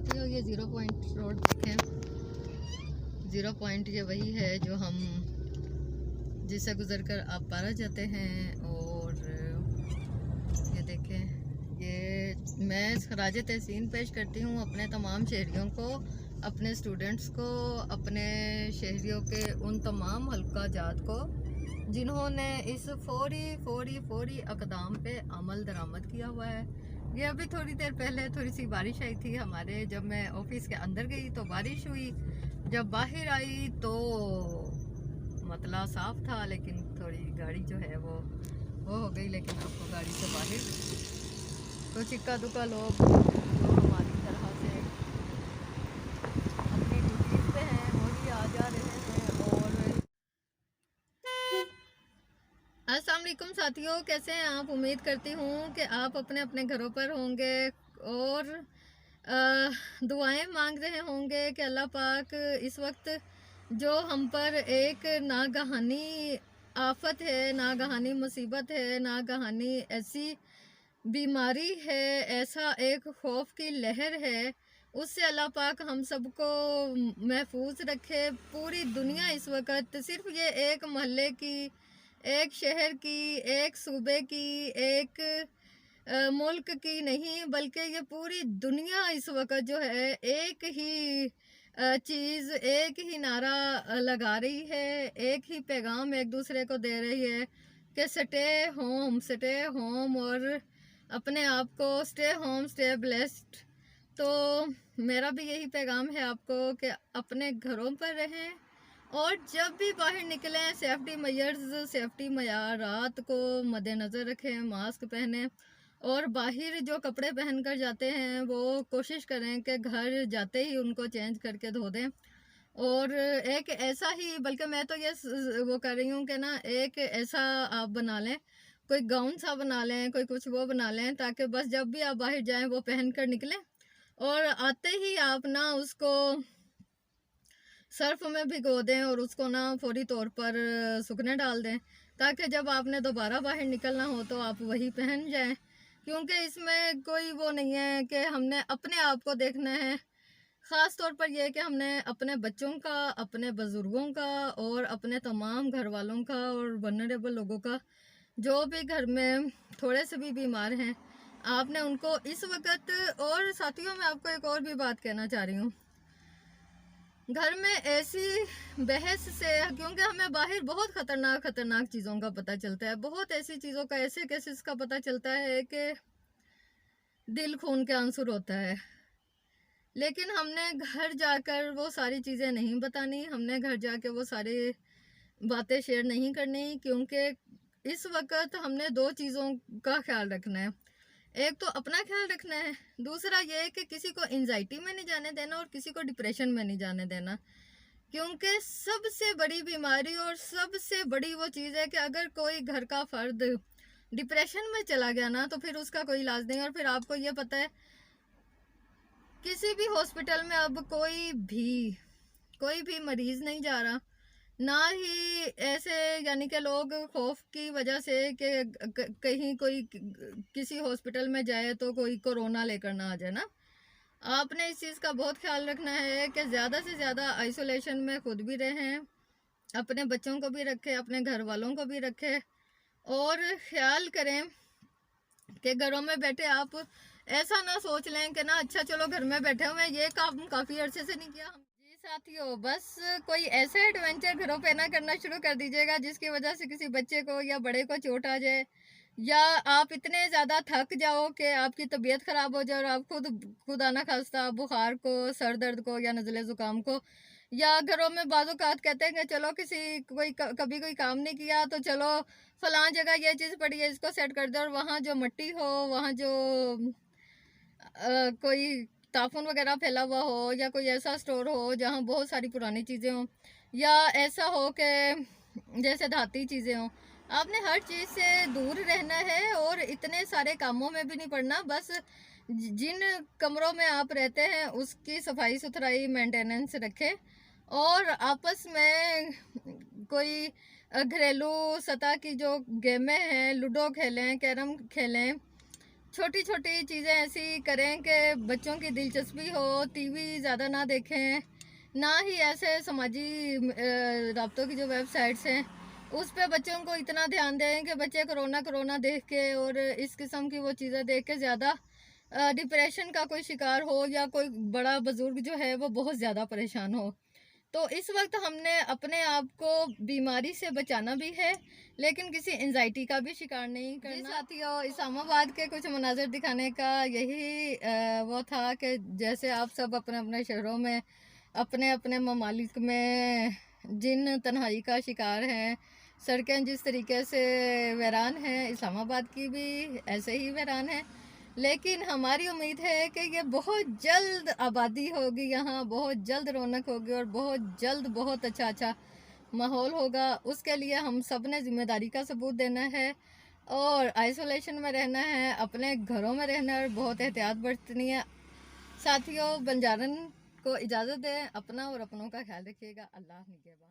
साथियों, ये 0 point road देखें। 0 पॉइंट ये वही है जो हम जिससे गुजर कर आप पारा जाते हैं। और ये देखें, ये मैं खराज तहसीन पेश करती हूँ अपने तमाम शहरियों को, अपने स्टूडेंट्स को, अपने शहरियों के उन तमाम हल्का जात को जिन्होंने इस फौरी अकदाम पे अमल दरामद किया हुआ है। ये अभी थोड़ी देर पहले थोड़ी सी बारिश आई थी हमारे, जब मैं ऑफिस के अंदर गई तो बारिश हुई, जब बाहर आई तो मतला साफ था, लेकिन थोड़ी गाड़ी जो है वो हो गई। लेकिन आपको गाड़ी से बाहर कुछ इक्का दुक्का लोग जो हमारी तरह से अपनी ड्यूटीज पे हैं वो ही आ जा रहे हैं। और अस्सलाम वालेकुम साथियों, कैसे हैं आप? उम्मीद करती हूँ कि आप अपने अपने घरों पर होंगे और दुआएं मांग रहे होंगे कि अल्लाह पाक इस वक्त जो हम पर एक नागहानी आफत है, नागहानी मुसीबत है, नागहानी ऐसी बीमारी है, ऐसा एक खौफ की लहर है, उससे अल्लाह पाक हम सबको महफूज रखे। पूरी दुनिया इस वक्त सिर्फ ये एक मोहल्ले की, एक शहर की, एक सूबे की, एक मुल्क की नहीं, बल्कि ये पूरी दुनिया इस वक्त जो है एक ही चीज़, एक ही नारा लगा रही है, एक ही पैगाम एक दूसरे को दे रही है कि स्टे होम और अपने आप को स्टे होम, स्टे ब्लेस्ड। तो मेरा भी यही पैगाम है आपको कि अपने घरों पर रहें और जब भी बाहर निकलें सेफ्टी मेजर्स, सेफ्टी मयारात को मद्देनज़र रखें, मास्क पहनें और बाहर जो कपड़े पहन कर जाते हैं वो कोशिश करें कि घर जाते ही उनको चेंज करके धो दें। और एक ऐसा ही, बल्कि मैं तो ये वो कर रही हूँ कि ना एक ऐसा आप बना लें, कोई गाउन सा बना लें, कोई कुछ वो बना लें, ताकि बस जब भी आप बाहर जाएं वो पहन कर निकलें और आते ही आप ना उसको सर्फ में भिगो दें और उसको ना फौरी तौर पर सूखने डाल दें, ताकि जब आपने दोबारा बाहर निकलना हो तो आप वही पहन जाएं। क्योंकि इसमें कोई वो नहीं है कि हमने अपने आप को देखना है, ख़ास तौर पर यह कि हमने अपने बच्चों का, अपने बुज़ुर्गों का और अपने तमाम घर वालों का और वनरेबल लोगों का, जो भी घर में थोड़े से भी बीमार हैं, आपने उनको इस वक्त। और साथियों, मैं आपको एक और भी बात कहना चाह रही हूँ, घर में ऐसी बहस से, क्योंकि हमें बाहर बहुत खतरनाक चीज़ों का पता चलता है, बहुत ऐसी चीज़ों का, ऐसे केसेस का पता चलता है कि दिल खून के आंसू होता है। लेकिन हमने घर जाकर वो सारी चीज़ें नहीं बतानी, हमने घर जाके वो सारी बातें शेयर नहीं करनी, क्योंकि इस वक्त हमने दो चीज़ों का ख्याल रखना है। एक तो अपना ख्याल रखना है, दूसरा ये कि किसी को एंजाइटी में नहीं जाने देना और किसी को डिप्रेशन में नहीं जाने देना। क्योंकि सबसे बड़ी बीमारी और सबसे बड़ी वो चीज़ है कि अगर कोई घर का फर्द डिप्रेशन में चला गया ना, तो फिर उसका कोई इलाज नहीं। और फिर आपको ये पता है, किसी भी हॉस्पिटल में अब कोई भी मरीज नहीं जा रहा, ना ही ऐसे, यानी कि लोग खौफ की वजह से कि कहीं कोई किसी हॉस्पिटल में जाए तो कोई कोरोना लेकर ना आ जाए ना। आपने इस चीज़ का बहुत ख्याल रखना है कि ज़्यादा से ज़्यादा आइसोलेशन में खुद भी रहें, अपने बच्चों को भी रखें, अपने घर वालों को भी रखें और ख्याल करें कि घरों में बैठे आप ऐसा ना सोच लें कि ना अच्छा चलो घर में बैठे हुए हैं, ये काम काफ़ी अरसे से नहीं किया। जी साथियों, बस कोई ऐसे एडवेंचर घरों पे ना करना शुरू कर दीजिएगा जिसकी वजह से किसी बच्चे को या बड़े को चोट आ जाए, या आप इतने ज़्यादा थक जाओ कि आपकी तबीयत ख़राब हो जाए और आप खुदा ना खास्ता बुखार को, सर दर्द को या नज़ले ज़ुकाम को, या घरों में बाज़-औक़ात कहते हैं कि चलो कभी कोई काम नहीं किया तो चलो फलां जगह ये चीज़ पड़ी है इसको सेट कर दो, और वहाँ जो मिट्टी हो, वहाँ जो कोई ताफून वगैरह फैला हुआ हो, या कोई ऐसा स्टोर हो जहाँ बहुत सारी पुरानी चीज़ें हों, या ऐसा हो कि जैसे धाती चीज़ें हों, आपने हर चीज़ से दूर रहना है और इतने सारे कामों में भी नहीं पड़ना। बस जिन कमरों में आप रहते हैं उसकी सफाई सुथराई मेंटेनेंस रखें और आपस में कोई घरेलू सतह की जो गेमें हैं, लूडो खेलें, कैरम खेलें, छोटी छोटी चीज़ें ऐसी करें कि बच्चों की दिलचस्पी हो, टीवी ज़्यादा ना देखें, ना ही ऐसे समाजी राब्तों की जो वेबसाइट्स हैं उस पे बच्चों को इतना ध्यान दें कि बच्चे कोरोना कोरोना देख के और इस किस्म की वो चीज़ें देख के ज़्यादा डिप्रेशन का कोई शिकार हो, या कोई बड़ा बुजुर्ग जो है वो बहुत ज़्यादा परेशान हो। तो इस वक्त हमने अपने आप को बीमारी से बचाना भी है, लेकिन किसी एंजाइटी का भी शिकार नहीं करना। जी साथियों, इस्लामाबाद के कुछ मनाजिर दिखाने का यही वो था कि जैसे आप सब अपने अपने शहरों में, अपने अपने ममालिक में जिन तन्हाई का शिकार हैं, सड़कें जिस तरीके से वीरान हैं, इस्लामाबाद की भी ऐसे ही वीरान है। लेकिन हमारी उम्मीद है कि ये बहुत जल्द आबादी होगी, यहाँ बहुत जल्द रौनक होगी और बहुत जल्द बहुत अच्छा अच्छा माहौल होगा। उसके लिए हम सब ने जिम्मेदारी का सबूत देना है और आइसोलेशन में रहना है, अपने घरों में रहना है और बहुत एहतियात बरतनी है। साथियों, बंजारन को इजाज़त दें, अपना और अपनों का ख्याल रखिएगा। अल्लाह निगहबान।